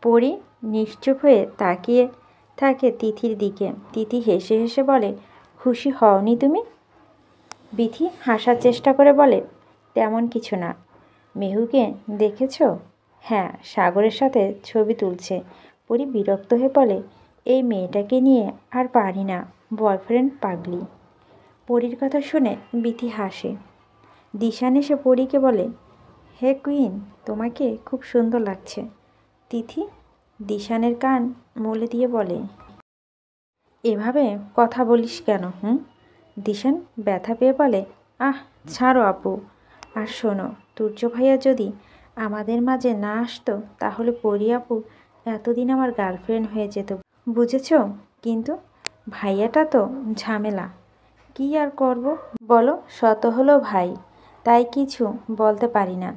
পরি নিশ্চুপ হয়ে তাকিয়ে থাকে তিথির দিকে। তিথি হেসে হেসে বলে, খুশি হওনি তুমি? বিথি হাসার চেষ্টা করে বলে, তেমন কিছু না। মেহুকে দেখেছ? হ্যাঁ, সাগরের সাথে ছবি তুলছে। পরি বিরক্ত হয়ে বলে, এই মেয়েটাকে নিয়ে আর পারি না, বয়ফ্রেন্ড পাগলি। পরির কথা শুনে বিথি হাসে। দিশান এসে পরিকে বলে, হে কুইন, তোমাকে খুব সুন্দর লাগছে। তিথি দিশানের কান মলে দিয়ে বলে, এভাবে কথা বলিস কেন? দিশান ব্যথা পেয়ে বলে, আহ ছাড়ো আপু। আর শোনো, তুর্য ভাইয়া যদি আমাদের মাঝে না আসতো তাহলে পরি আপু এতদিন আমার গার্লফ্রেন্ড হয়ে যেত, বুঝেছ? কিন্তু ভাইয়াটা তো ঝামেলা। কি আর করব বলো, শত হলো ভাই, তাই কিছু বলতে পারি না।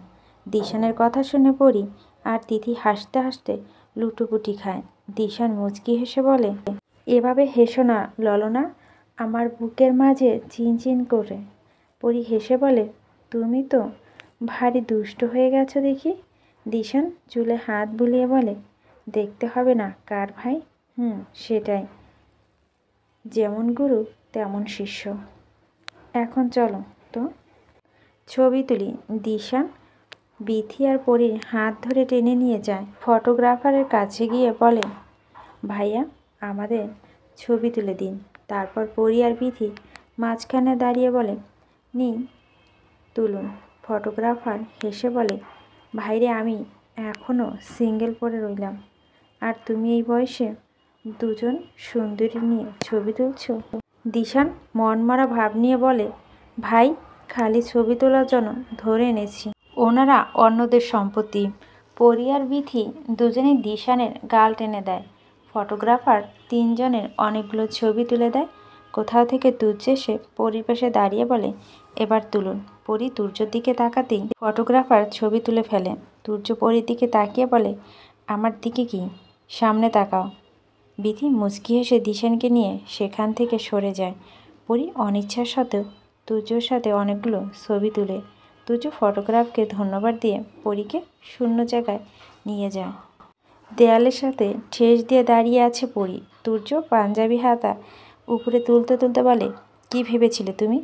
দিশানের কথা শুনে পরি আর তিথি হাসতে হাসতে লুটোপুটি খায়। দিশান মুচকি হেসে বলে, এভাবে হেসো না ললনা, আমার বুকের মাঝে চিনচিন করে। পরি হেসে বলে, তুমি তো ভারী দুষ্ট হয়ে গেছো দেখি। দিশান চুলে হাত বুলিয়ে বলে, দেখতে হবে না কার ভাই? সেটাই, যেমন গুরু তেমন শিষ্য। এখন চলো তো ছবি তুলি। দিশান বিথি আর পরির হাত ধরে টেনে নিয়ে যায়। ফটোগ্রাফারের কাছে গিয়ে বলে, ভাইয়া আমাদের ছবি তুলে দিন। তারপর পরি আর বিথি মাঝখানে দাঁড়িয়ে বলে, নিন তুলুন। ফটোগ্রাফার হেসে বলে, ভাইরে আমি এখনও সিঙ্গেল পড়ে রইলাম, আর তুমি এই বয়সে দুজন সুন্দরী নিয়ে ছবি তুলছ। দিশান মনমরা ভাব নিয়ে বলে, ভাই খালি ছবি তোলার জন্য ধরে এনেছি, ওনারা অন্যদের সম্পত্তি। পরি আর বিথি দুজনেই দিশানের গাল টেনে দেয়। ফটোগ্রাফার তিনজনের অনেকগুলো ছবি তুলে দেয়। কোথাও থেকে তুর্য এসে পরির পাশে দাঁড়িয়ে বলে, এবার তুলুন। পরি তুর্যর দিকে তাকাতেই ফটোগ্রাফার ছবি তুলে ফেলে। তুর্য পরির দিকে তাকিয়ে বলে, আমার দিকে কি, সামনে তাকাও। বিথি মুচকি হেসে দিশানকে নিয়ে সেখান থেকে সরে যায়। পরি অনিচ্ছার সাথেও তুর্যর সাথে অনেকগুলো ছবি তুলে। তুর্য ফটোগ্রাফকে ধন্যবাদ দিয়ে পরীকে শূন্য জায়গায় নিয়ে যায়। দেয়ালের সাথে ঠেস দিয়ে দাঁড়িয়ে আছে পরি। তুর্য পাঞ্জাবি হাতা উপরে তুলতে তুলতে বলে, কি ভেবেছিলে তুমি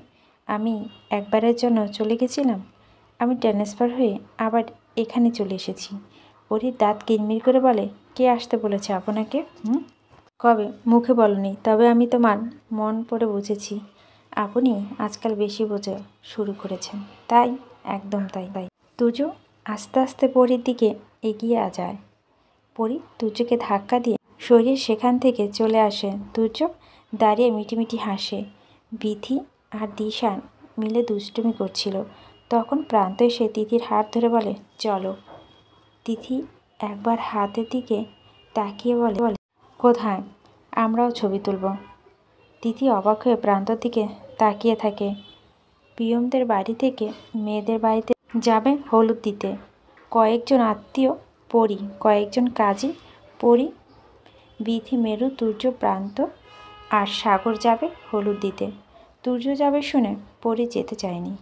আমি একবারের জন্য চলে গেছিলাম? আমি ট্রান্সফার হয়ে আবার এখানে চলে এসেছি। পরির দাঁত কিরমির করে বলে, কে আসতে বলেছে আপনাকে? কবে মুখে বলনি, তবে আমি তোমার মন পড়ে বুঝেছি। আপনি আজকাল বেশি বোঝা শুরু করেছেন। তাই, একদম তাই। তুর্য আস্তে আস্তে পরির দিকে এগিয়ে যায়। পরি তুর্যকে ধাক্কা দিয়ে সরিয়ে সেখান থেকে চলে আসে। তুর্য দাঁড়িয়ে মিটিমিটি হাসে। বিথি আর দিশান মিলে দুষ্টুমি করছিল। তখন প্রান্ত এসে তিথির হাত ধরে বলে, চলো। তিথি একবার হাতের দিকে তাকিয়ে বলে, কোথায়? আমরাও ছবি তুলব। তিথি অবাক হয়ে প্রান্তর দিকে তাকিয়ে থাকে। পিয়মদের বাড়ি থেকে মেয়েদের বাড়িতে যাবে হলুদ দিতে। কয়েকজন আত্মীয় পরি, কয়েকজন কাজী পরি, বিথি, মেরু, তুর্য, প্রান্ত আর সাগর যাবে হলুদ দিতে। তুর্য যাবে শুনে পরি যেতে চায়নি,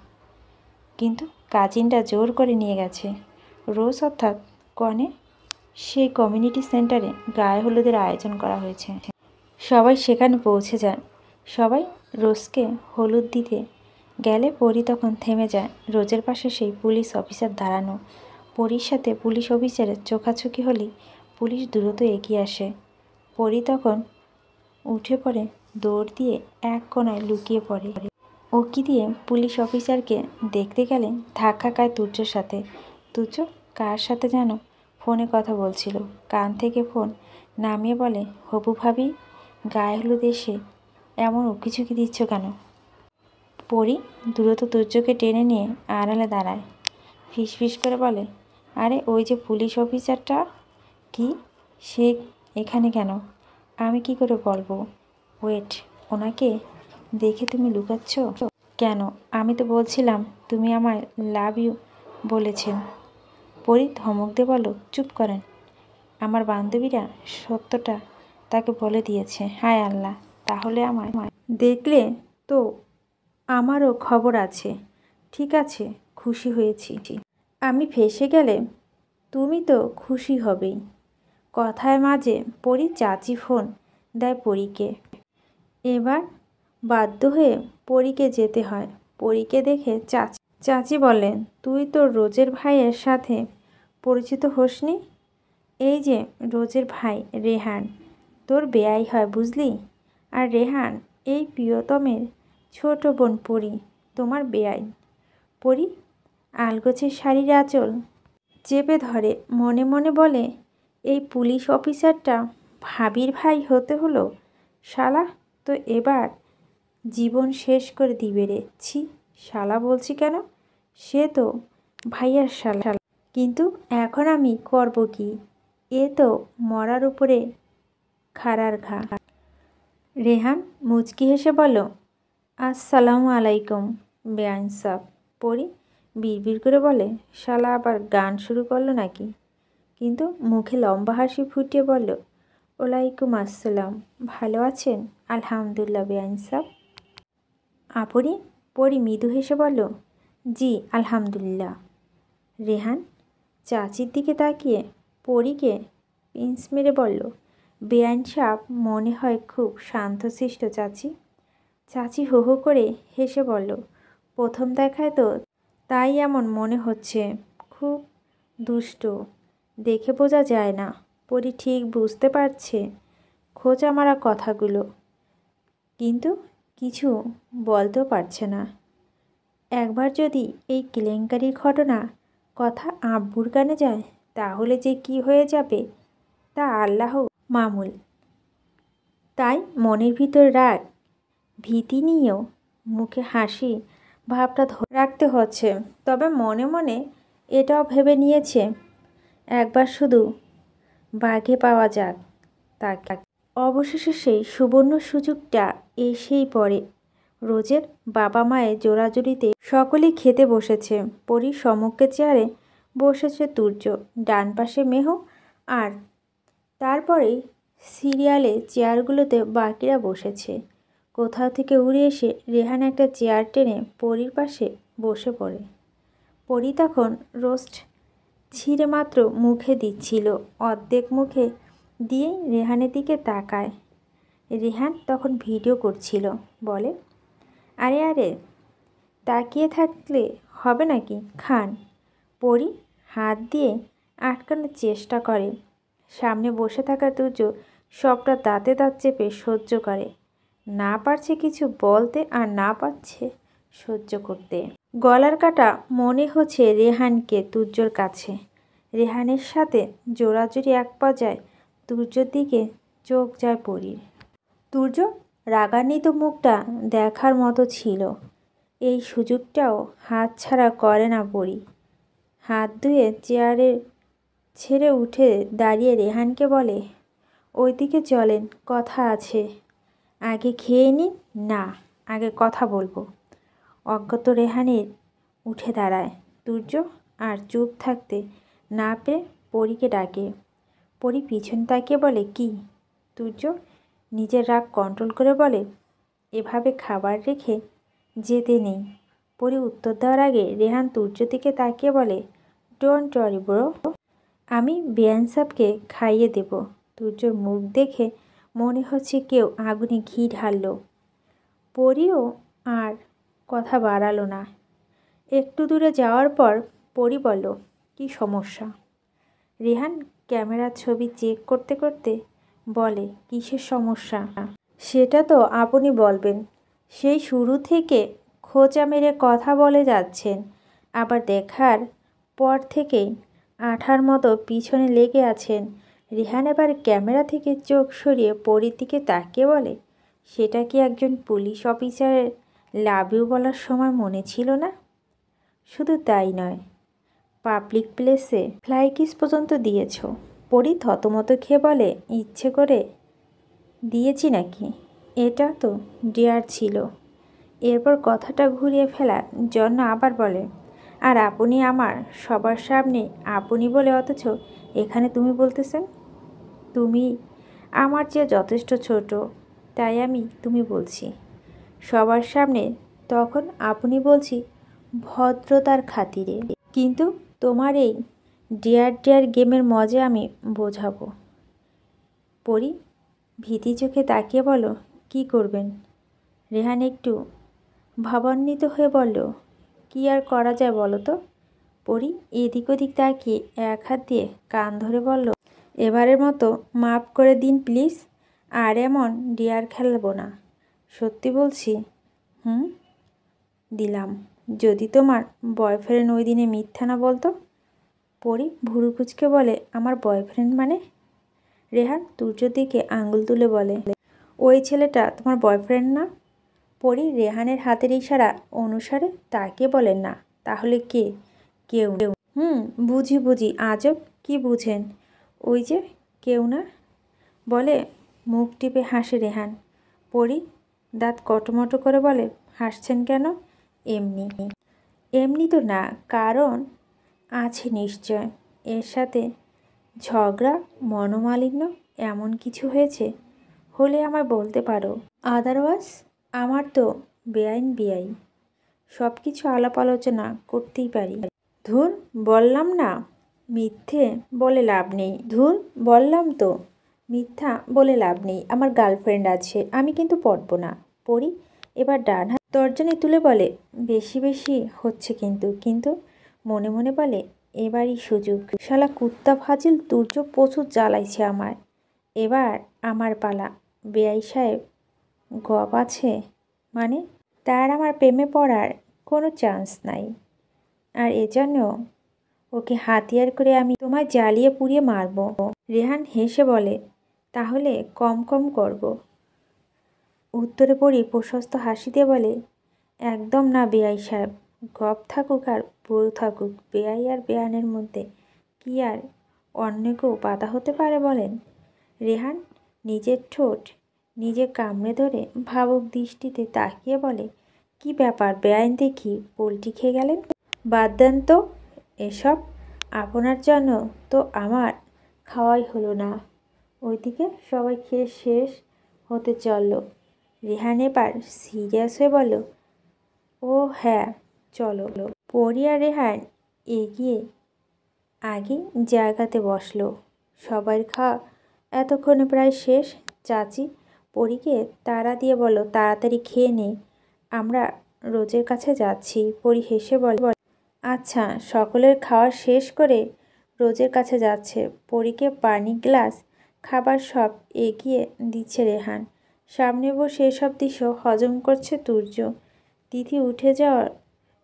কিন্তু কাজিনরা জোর করে নিয়ে গেছে। রোজ অর্থাৎ কনে সেই কমিউনিটি সেন্টারে গায়ে হলুদের আয়োজন করা হয়েছে। সবাই সেখানে পৌঁছে যায়। সবাই রোজকে হলুদ দিতে গেলে পরি তখন থেমে যায়। রোজের পাশে সেই পুলিশ অফিসার দাঁড়ানো। পরির সাথে পুলিশ অফিসারের চোখাচোখি হলেই পুলিশ দ্রুত এগিয়ে আসে। পরি তখন উঠে পড়ে, দৌড় দিয়ে এক কোণায় লুকিয়ে পড়ে। উকি দিয়ে পুলিশ অফিসারকে দেখতে গেলে ধাক্কা খায় তুর্যর সাথে। তুর্য কার সাথে যেন ফোনে কথা বলছিল। কান থেকে ফোন নামিয়ে বলে, হবু ভাবি, গায়ে হলুদ এসে এমন উকিঝুঁকি দিচ্ছ কেন? পরি দ্রুত তুর্যকে টেনে নিয়ে আড়ালে দাঁড়ায়। ফিসফিস করে বলে, আরে ওই যে পুলিশ অফিসারটা। কি, সে এখানে কেন? আমি কি করে বলবো? ওয়েট, ওনাকে দেখে তুমি লুকাচ্ছ কেন? আমি তো বলছিলাম তুমি আমায় লাভ ইউ বলেছেন। পরি ধমক দিয়ে বলো, চুপ করেন। আমার বান্ধবীরা সত্যটা তাকে বলে দিয়েছে। হায় আল্লাহ, তাহলে আমায় দেখলে তো আমারও খবর আছে। ঠিক আছে, খুশি হয়েছি। আমি ফেঁসে গেলে তুমি তো খুশি হবেই। কথায় মাঝে পরি চাচি ফোন দেয় পরীকে। এবার বাধ্য হয়ে পরীকে যেতে হয়। পরীকে দেখে চাচি বলেন, তুই তোর রোজের ভাইয়ের সাথে পরিচিত হোসনি? এই যে রোজের ভাই রেহান, তোর বেয়াই হয় বুঝলি। আর রেহান এই প্রিয়তমের ছোট বোন পরি, তোমার বেয়াই। পরি আলগোছের শাড়ির আঁচল চেপে ধরে মনে মনে বলে, এই পুলিশ অফিসারটা ভাবির ভাই হতে হলো। শালা তো এবার জীবন শেষ করে দিবে রে। ছি, শালা বলছি কেন, সে তো ভাইয়ার শালা। কিন্তু এখন আমি করব কি? এ তো মরার উপরে খাড়ার ঘা। রেহান মুচকি হেসে বলল, আসসালামু আলাইকুম বেআইন সাব। পরি বিড়বিড় করে বলে, শালা আবার গান শুরু করলো নাকি? কিন্তু মুখে লম্বা হাসি ফুটিয়ে বলল, ওয়ালাইকুম আসসালাম। ভালো আছেন? আলহামদুলিল্লাহ বেআইন সাব। আপনি? পরি মৃদু হেসে বলল, জি আলহামদুলিল্লাহ। রেহান চাচির দিকে তাকিয়ে পরীকে পিঞ্চ মেরে বলল, বেআইন সাব মনে হয় খুব শান্তশিষ্ট চাচি। চাচি হো হো করে হেসে বলল, প্রথম দেখায় তো তাই এমন মনে হচ্ছে। খুব দুষ্ট, দেখে বোঝা যায় না। পরি ঠিক বুঝতে পারছে খোঁচা মারা কথাগুলো, কিন্তু কিছু বলতেও পারছে না। একবার যদি এই কেলেঙ্কারির ঘটনা কথা আব্বুর কানে যায়, তাহলে যে কি হয়ে যাবে তা আল্লাহ মামুল। তাই মনের ভিতর রাগ ভীতি নিয়েও মুখে হাসি ভাবটা ধরে রাখতে হচ্ছে। তবে মনে মনে এটাও ভেবে নিয়েছে, একবার শুধু বাঘে পাওয়া যাক তাকে। অবশেষে সেই সুবর্ণ সুযোগটা এসেই পড়ে। রোজের বাবা মায়ের জোড়াজুড়িতে সকলেই খেতে বসেছে। পরীর সম্মুখে চেয়ারে বসেছে তুর্য, ডান পাশে মেহ, আর তারপরেই সিরিয়ালে চেয়ারগুলোতে বাকিরা বসেছে। কোথাও থেকে উড়ে এসে রেহান একটা চেয়ার টেনে পরীর পাশে বসে পড়ে। পরী তখন রোস্ট ছিঁড়ে মাত্র মুখে দিচ্ছিল, অর্ধেক মুখে দিয়েই রেহানের দিকে তাকায়। রেহান তখন ভিডিও করছিল, বলে, আরে আরে তাকিয়ে থাকলে হবে নাকি, খান। পরী হাত দিয়ে আটকানোর চেষ্টা করে। সামনে বসে থাকা তুর্য সবটা দাঁতে দাঁত চেপে সহ্য করে। না পারছে কিছু বলতে আর না পারছে সহ্য করতে। গলার কাটা মনে হচ্ছে রেহানকে তুর্যর কাছে। রেহানের সাথে জোড়াজুড়ি এক পর্যায়ে তুর্যর দিকে চোখ যায় পরীর। তুর্য রাগান্বিত মুখটা দেখার মতো ছিল। এই সুযোগটাও হাতছাড়া করে না পরী। হাত ধুয়ে চেয়ারে ছেড়ে উঠে দাঁড়িয়ে রেহানকে বলে, ওইদিকে চলেন, কথা আছে। আগে খেয়ে নিন। না, আগে কথা বলবো। অজ্ঞাত রেহানের উঠে দাঁড়ায়। তুর্য আর চুপ থাকতে না পেরে পরীকে ডাকে। পরী পিছন তাকিয়ে বলে, কি? তুর্য নিজের রাগ কন্ট্রোল করে বলে, এভাবে খাবার রেখে যেতে নেই। পরী উত্তর দেওয়ার আগে রেহান তুর্যর দিকে তাকিয়ে বলে, ডোন্ট ওয়ারি ব্রো, আমি বেআইন সাবকে খাইয়ে দেব। তুর্যর মুখ দেখে মনে হচ্ছে কেউ আগুনে ঘি ঢাললো। পরীও আর কথা বাড়ালো না। একটু দূরে যাওয়ার পর পরী বলল, কি সমস্যা? রেহান ক্যামেরার ছবি চেক করতে করতে বলে, কিসের সমস্যা? সেটা তো আপনি বলবেন। সেই শুরু থেকে খোঁচা মেরে কথা বলে যাচ্ছেন, আবার দেখার পর থেকেই আঠার মতো পিছনে লেগে আছেন। রেহান এবার ক্যামেরা থেকে চোখ সরিয়ে পরীর দিকে তাকিয়ে বলে, সেটা কি একজন পুলিশ অফিসারের লাভ ইউ বলার সময় মনে ছিল না? শুধু তাই নয়, পাবলিক প্লেসে ফ্লাই কিস পর্যন্ত দিয়েছ। পরী থতমত খেয়ে বলে, ইচ্ছে করে দিয়েছি নাকি? এটা তো ডেয়ার ছিল। এরপর কথাটা ঘুরিয়ে ফেলার জন্য আবার বলে, আর আপনি আমার সবার সামনে আপনি বলে, অথচ এখানে তুমি বলতেছেন। তুমি আমার চেয়ে যথেষ্ট ছোট, তাই আমি তুমি বলছি সবার সামনে। তখন আপনি বলছি ভদ্রতার খাতিরে। কিন্তু তোমার এই ডেয়ার ডেয়ার গেমের মজা আমি বোঝাবো। পরি ভীতি চোখে তাকিয়ে বলো, কি করবেন? রেহান একটু ভাবান্বিত হয়ে বলল, কি আর করা যায় বলো তো? পরি এদিক ওদিক তাকিয়ে এক হাত দিয়ে কান ধরে বলল, এবারের মতো মাফ করে দিন প্লিজ, আর এমন ডিয়ার খেলবো না। সত্যি বলছি। হুম, দিলাম, যদি তোমার বয়ফ্রেন্ড ওই দিনে মিথ্যা না বলতো। পরি ভুরু কুচকে বলে, আমার বয়ফ্রেন্ড মানে? রেহান তুর্যর দিকে আঙুল তুলে বলে, ওই ছেলেটা তোমার বয়ফ্রেন্ড না? পরি রেহানের হাতের ইশারা অনুসারে তাকে বলেন, না তাহলে কে? কেউ। বুঝি বুঝি, আজব, কি বুঝেন? ওই যে কেউ না বলে মুখ টিপে হাসে রেহান। পরি দাঁত কটমটো করে বলে, হাসছেন কেন? এমনি। এমনি তো না, কারণ আছে নিশ্চয়। এর সাথে ঝগড়া, মনোমালিন্য এমন কিছু হয়েছে, হলে আমায় বলতে পারো। আদারওয়াইজ আমার তো বেআইন বিয়াই, সব কিছু আলাপ আলোচনা করতেই পারি। ধুর, বললাম না মিথ্যে বলে লাভ নেই। বললাম তো মিথ্যা বলে লাভ নেই। আমার গার্লফ্রেন্ড আছে, আমি কিন্তু পড়বো না। পড়ি এবার ডান হাত তর্জনী তুলে বলে, বেশি বেশি হচ্ছে কিন্তু। কিন্তু মনে মনে বলে, এবারই সুযোগ। শালা কুত্তা ফাজিল তুর্য প্রচুর জ্বালাইছে আমায়। এবার আমার পালা। বেআই সাহেব গপ আছে মানে? তার আমার প্রেমে পড়ার কোনো চান্স নাই, আর এজন্য ওকে হাতিয়ার করে আমি তোমায় জ্বালিয়ে পুড়িয়ে মারব। রেহান হেসে বলে, তাহলে কম কম করব। উত্তরে পড়ি প্রশস্ত হাসি দিয়ে বলে, একদম না বেআই সাহেব, গপ থাকুক আর বউ থাকুক, বেআই আর বেআনের মধ্যে কি আর অন্য কেউ বাধা হতে পারে বলেন? রেহান নিজের ঠোঁট নিজে কামড়ে ধরে ভাবুক দৃষ্টিতে তাকিয়ে বলে, কি ব্যাপার বেআইন, দেখি পোলট্রি খেয়ে গেলেন? বাদ দেন তো এসব, আপনার জন্য তো আমার খাওয়াই হলো না। ওইদিকে সবাই খেয়ে শেষ হতে চলল। রেহান এবার সিরিয়াস হয়ে বলল, ও হ্যাঁ চলো। পরি আর রেহান এগিয়ে আগে জায়গাতে বসলো। সবার খাওয়া এতক্ষণে প্রায় শেষ। চাচি পরীকে তাড়া দিয়ে বলল, তাড়াতাড়ি খেয়ে নে, আমরা রোজের কাছে যাচ্ছি। পরি হেসে বলে, আচ্ছা। সকলের খাওয়া শেষ করে রোজের কাছে যাচ্ছে। পরীকে পানি, গ্লাস, খাবার সব এগিয়ে দিচ্ছে রেহান। সামনে বসে এসব দৃশ্য হজম করছে তুর্য। তিথি উঠে যাওয়ার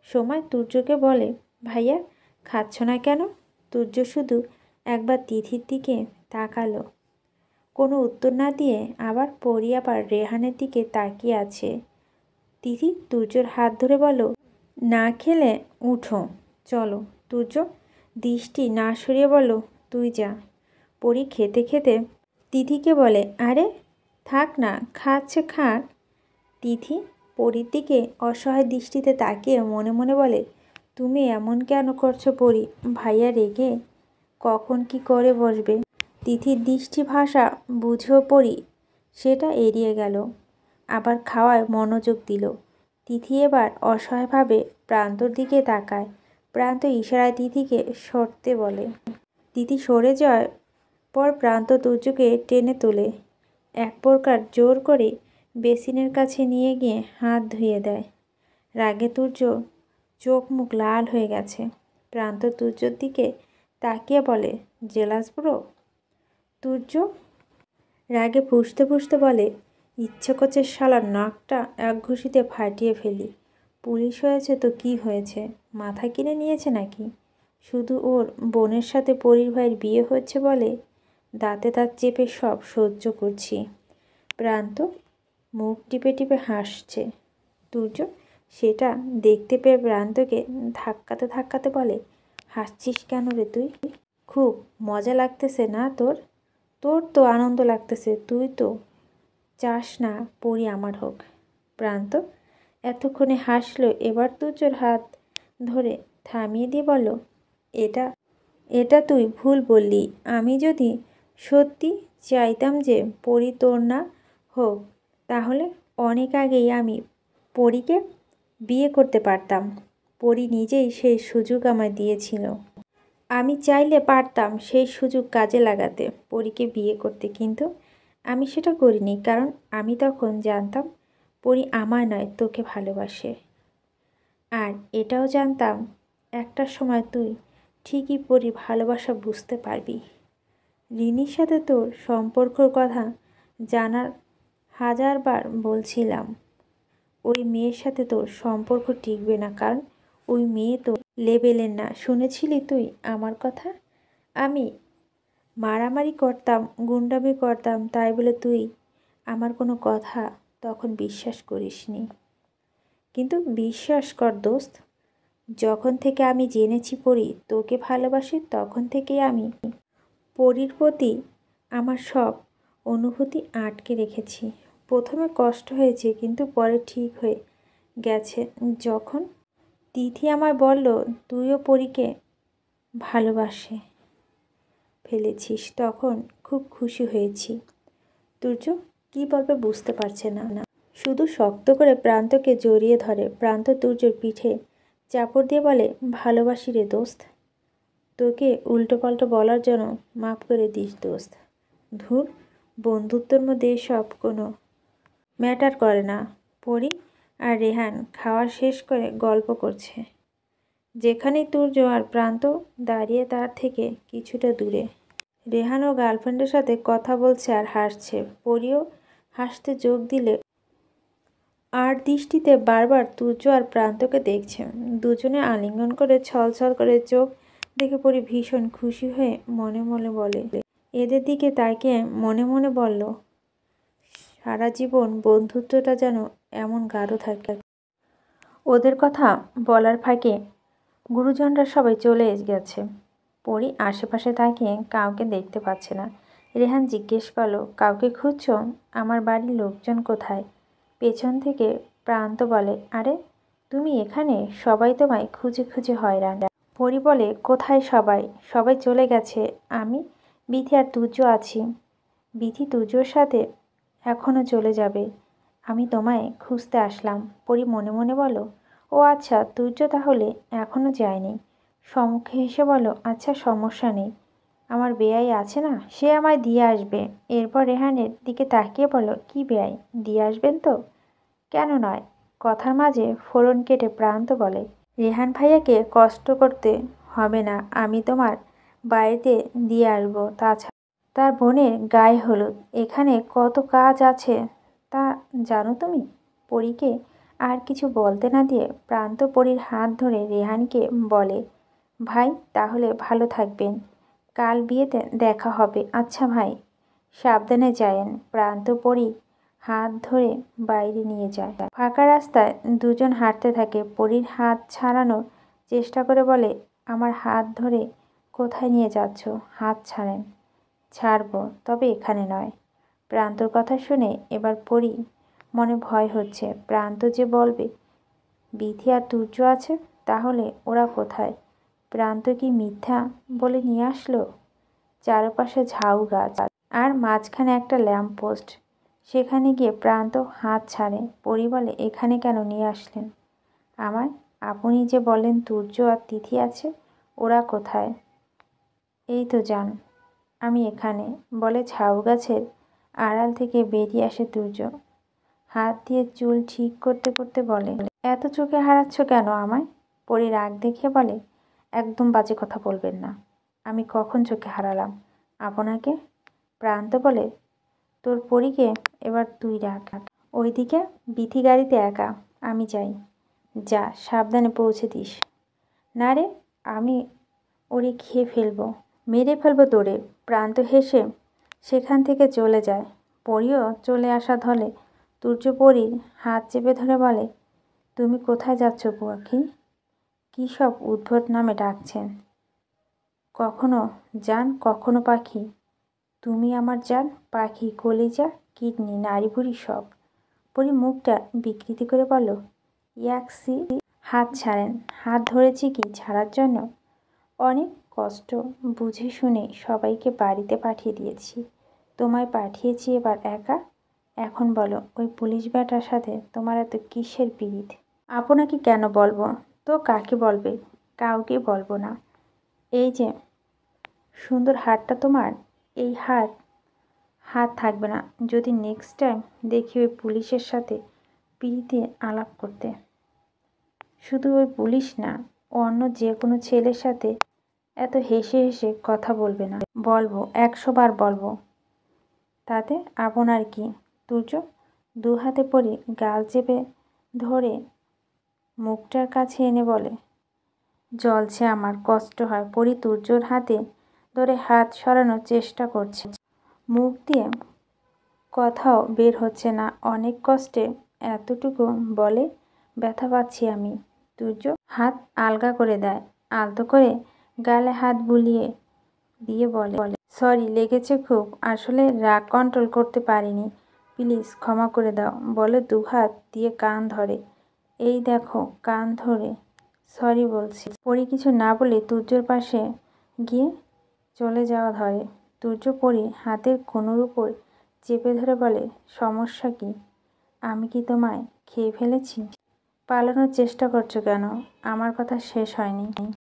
সময় তুর্যকে বলে, ভাইয়া খাচ্ছ না কেন? তুর্য শুধু একবার তিথির দিকে তাকালো, কোনো উত্তর না দিয়ে। আবার পরি আবার রেহানের দিকে তাকিয়ে আছে। তিথি তুর্যর হাত ধরে বলো, না খেলে উঠো, চলো। তুর্য দৃষ্টি না সরিয়ে বলো, তুই যা। পরি খেতে খেতে তিথিকে বলে, আরে থাক না, খাচ্ছে খাক। তিথি পরির দিকে অসহায় দৃষ্টিতে তাকিয়ে মনে মনে বলে, তুমি এমন কেন করছো পরি? ভাইয়া রেগে কখন কি করে বসবে। তিথির দৃষ্টি ভাষা বুঝেও পরি সেটা এড়িয়ে গেল, আবার খাওয়ায় মনোযোগ দিল। তিথি এবার অসহায়ভাবে প্রান্তর দিকে তাকায়। প্রান্ত ইশারায় তিথিকে সরতে বলে। তিথি সরে যাওয়ার পর প্রান্ত তুর্যকে টেনে তোলে, এক প্রকার জোর করে বেসিনের কাছে নিয়ে গিয়ে হাত ধুয়ে দেয়। রাগে তুর্য চোখ মুখ লাল হয়ে গেছে। প্রান্ত তুর্যর দিকে তাকিয়ে বলে, জেলাস ব্রো? তুর্য রাগে ফুঁসতে ফুঁসতে বলে, ইচ্ছে করছে শালার নাকটা এক ঘুষিতে ফাটিয়ে ফেলি। পুলিশ হয়েছে তো কি হয়েছে, মাথা কিনে নিয়েছে নাকি? শুধু ওর বোনের সাথে পরির ভাইয়ের বিয়ে হচ্ছে বলে দাঁতে দাঁত চেপে সব সহ্য করছি। প্রান্ত মুখ টিপে টিপে হাসছে। তুর্য সেটা দেখতে পেয়ে প্রান্তকে ধাক্কাতে ধাক্কাতে বলে, হাসছিস কেন রে তুই? খুব মজা লাগতেছে না তোর? তোর তো আনন্দ লাগতেছে, তুই তো চাস না পরি আমার হোক। প্রান্ত এতক্ষণে হাসলো, এবার তুর্যর হাত ধরে থামিয়ে দিয়ে বলল, এটা এটা তুই ভুল বললি। আমি যদি সত্যি চাইতাম যে পরি তোর না হোক, তাহলে অনেক আগেই আমি পরিকে বিয়ে করতে পারতাম। পরি নিজেই সেই সুযোগ আমায় দিয়েছিল। আমি চাইলে পারতাম সেই সুযোগ কাজে লাগাতে, পরিকে বিয়ে করতে, কিন্তু আমি সেটা করিনি, কারণ আমি তখন জানতাম পরি আমার নয় তোকে ভালোবাসে। আর এটাও জানতাম একটা সময় তুই ঠিকই পরি ভালোবাসা বুঝতে পারবি। রিনির সাথে তোর সম্পর্কর কথা জানার হাজারবার বলছিলাম, ওই মেয়ের সাথে তোর সম্পর্ক টিকবে না, কারণ ওই মেয়ে তো লেভেলের না। শুনেছিলি তুই আমার কথা? আমি মারামারি করতাম, গুন্ডামি করতাম, তাই বলে তুই আমার কোনো কথা তখন বিশ্বাস করিসনি। কিন্তু বিশ্বাস কর দোস্ত, যখন থেকে আমি জেনেছি পরি তোকে ভালোবাসে, তখন থেকেই আমি পরির প্রতি আমার সব অনুভূতি আটকে রেখেছি। প্রথমে কষ্ট হয়েছে, কিন্তু পরে ঠিক হয়ে গেছে। যখন তিথি আমায় বলল তুইও পরীকে ভালোবাসে ফেলেছিস, তখন খুব খুশি হয়েছি। তুর্য কী বলবে বুঝতে পারছে না, শুধু শক্ত করে প্রান্তকে জড়িয়ে ধরে। প্রান্ত তুর্যর পিঠে চাপড় দিয়ে বলে, ভালোবাসি রে দোস্ত। তোকে উল্টোপাল্টো বলার জন্য মাফ করে দিস দোস্ত। ধুর, বন্ধুত্বর মধ্যে এসব কোনো ম্যাটার করে না। পরি আর রেহান খাওয়া শেষ করে গল্প করছে, যেখানেই তুর্য আর প্রান্ত দাঁড়িয়ে তার থেকে কিছুটা দূরে। রেহান ও গার্লফ্রেন্ডের সাথে কথা বলছে আর হাসছে। পরিও হাসতে যোগ দিলে আর দৃষ্টিতে বারবার তুর্য আর প্রান্তকে দেখছে। দুজনে আলিঙ্গন করে ছলছল করে চোখ দেখে পরি ভীষণ খুশি হয়ে মনে মনে বলে, এদের দিকে তাকিয়ে মনে মনে বলল, সারা জীবন বন্ধুত্বটা যেন এমন গাঢ় থাকে। ওদের কথা বলার ফাঁকে গুরুজনরা সবাই চলে গেছে। পরি আশেপাশে তাকিয়ে কাউকে দেখতে পাচ্ছে না। রেহান জিজ্ঞেস করলো, কাউকে খুঁজছো? আমার বাড়ির লোকজন কোথায়? পেছন থেকে প্রান্ত বলে, আরে তুমি এখানে? সবাই তোমায় খুঁজে খুঁজে হয়রান। পরি বলে, কোথায় সবাই? সবাই চলে গেছে, আমি, বিথি আর তুর্য আছি। বিথি তুর্যর সাথে এখনও চলে যাবে। আমি তোমায় খুঁজতে আসলাম। পরি মনে মনে বলো, ও আচ্ছা, তুর্য তাহলে এখনও যায়নি। সম্মুখে এসে বলো, আচ্ছা সমস্যা নেই, আমার বেয়াই আছে না, সে আমায় দিয়ে আসবে। এরপর রেহানের দিকে তাকিয়ে বলো, কি বেয়াই, দিয়ে আসবেন তো? কেন নয়? কথার মাঝে ফোড়ন কেটে প্রান্ত বলে, রেহান ভাইয়াকে কষ্ট করতে হবে না, আমি তোমার বাড়িতে দিয়ে আসবো। তাছাড়া তার বোনের গায়ে হলুদ, এখানে কত কাজ আছে তা জানো তুমি? পরীকে আর কিছু বলতে না দিয়ে প্রান্ত পরীর হাত ধরে রেহানকে বলে, ভাই তাহলে ভালো থাকবেন, কাল বিয়েতে দেখা হবে। আচ্ছা ভাই, সাবধানে যায়েন। প্রান্ত পরী হাত ধরে বাইরে নিয়ে যায়। ফাঁকা রাস্তায় দুজন হাঁটতে থাকে। পরীর হাত ছাড়ানোর চেষ্টা করে বলে, আমার হাত ধরে কোথায় নিয়ে যাচ্ছ? হাত ছাড়েন। ছাড়বো, তবে এখানে নয়। প্রান্তর কথা শুনে এবার পরী মনে ভয় হচ্ছে। প্রান্ত যে বলবে বিথি আর তুর্য আছে, তাহলে ওরা কোথায়? প্রান্ত কি মিথ্যা বলে নিয়ে আসলো? চারপাশে ঝাউ গাছ আর মাঝখানে একটা ল্যাম্প পোস্ট। সেখানে গিয়ে প্রান্ত হাত ছাড়ে। পরি বলে, এখানে কেন নিয়ে আসলেন আমায়? আপনি যে বলেন তুর্য আর তিথি আছে, ওরা কোথায়? এই তো যান, আমি এখানে, বলে ঝাউ গাছের আড়াল থেকে বেরিয়ে আসে তুর্য। হাত দিয়ে চুল ঠিক করতে করতে বলে, এত চোখে হারাচ্ছ কেন আমায়? পরি রাগ দেখে বলে, একদম বাজে কথা বলবেন না। আমি কখন চোখে হারালাম আপনাকে? প্রান্ত বলে, তোর পরীকে এবার তুই রাখ। ওইদিকে বিথি গাড়িতে একা, আমি যাই। যা, সাবধানে পৌঁছে দিস। না রে, আমি ওরে খেয়ে ফেলবো, মেরে ফেলবো তোরে। প্রান্ত হেসে সেখান থেকে চলে যায়। পরিও চলে আসা ধলে তুর্য পরীর হাত চেপে ধরে বলে, তুমি কোথায় যাচ্ছ পাখি? কী সব উদ্ভট নামে ডাকছেন, কখনো জান কখনো পাখি। তুমি আমার জান, পাখি, কলিজা, কিডনি, নাড়ি ভুড়ি সব। পরি মুখটা বিকৃতি করে বলল, ইয়াকসি। হাত ছাড়েন। হাত ধরেছি কি ছাড়ার জন্য? অনেক কষ্ট বুঝে শুনে সবাইকে বাড়িতে পাঠিয়ে দিয়েছি, তোমায় পাঠিয়েছি এবার একা। এখন বলো, ওই পুলিশ ব্যাটার সাথে তোমার এত কিসের পীড়িত? আপনাকে কেন বলবো তো, কাকে বলবে? কাউকে বলবো না। এই যে সুন্দর হাতটা তোমার, এই হাত হাত থাকবে না যদি নেক্সট টাইম দেখি ওই পুলিশের সাথে পিড়িতে আলাপ করতে। শুধু ওই পুলিশ না, অন্য যে কোনো ছেলের সাথে এত হেসে হেসে কথা বলবে না। বলবো, 100 বার বলবো। তাতে আপনার কি? তুর্য দু হাতে পড়ে গাল চেপে ধরে মুখটার কাছে এনে বলে। জ্বলছে আমার, কষ্ট হয়। পরি তুর্যর হাতে ধরে হাত সরানোর চেষ্টা করছে। মুখ দিয়ে কথাও বের হচ্ছে না। অনেক কষ্টে এতটুকু বলে, ব্যথা পাচ্ছি আমি। তুর্য হাত আলগা করে দেয়, আলতো করে গালে হাত বুলিয়ে দিয়ে বলে, সরি, লেগেছে খুব। আসলে রাগ কন্ট্রোল করতে পারিনি, প্লিজ ক্ষমা করে দাও। বলে দুহাত দিয়ে কান ধরে। এই দেখো, কান ধরে সরি বলছি। পরি কিছু না বলে তুর্যর পাশে গিয়ে চলে যাওয়া ধরে। তুর্য পরি হাতের কনুর উপর চেপে ধরে বলে, সমস্যা কি? আমি কি তোমায় খেয়ে ফেলেছি? পালানোর চেষ্টা করছো কেন? আমার কথা শেষ হয়নি।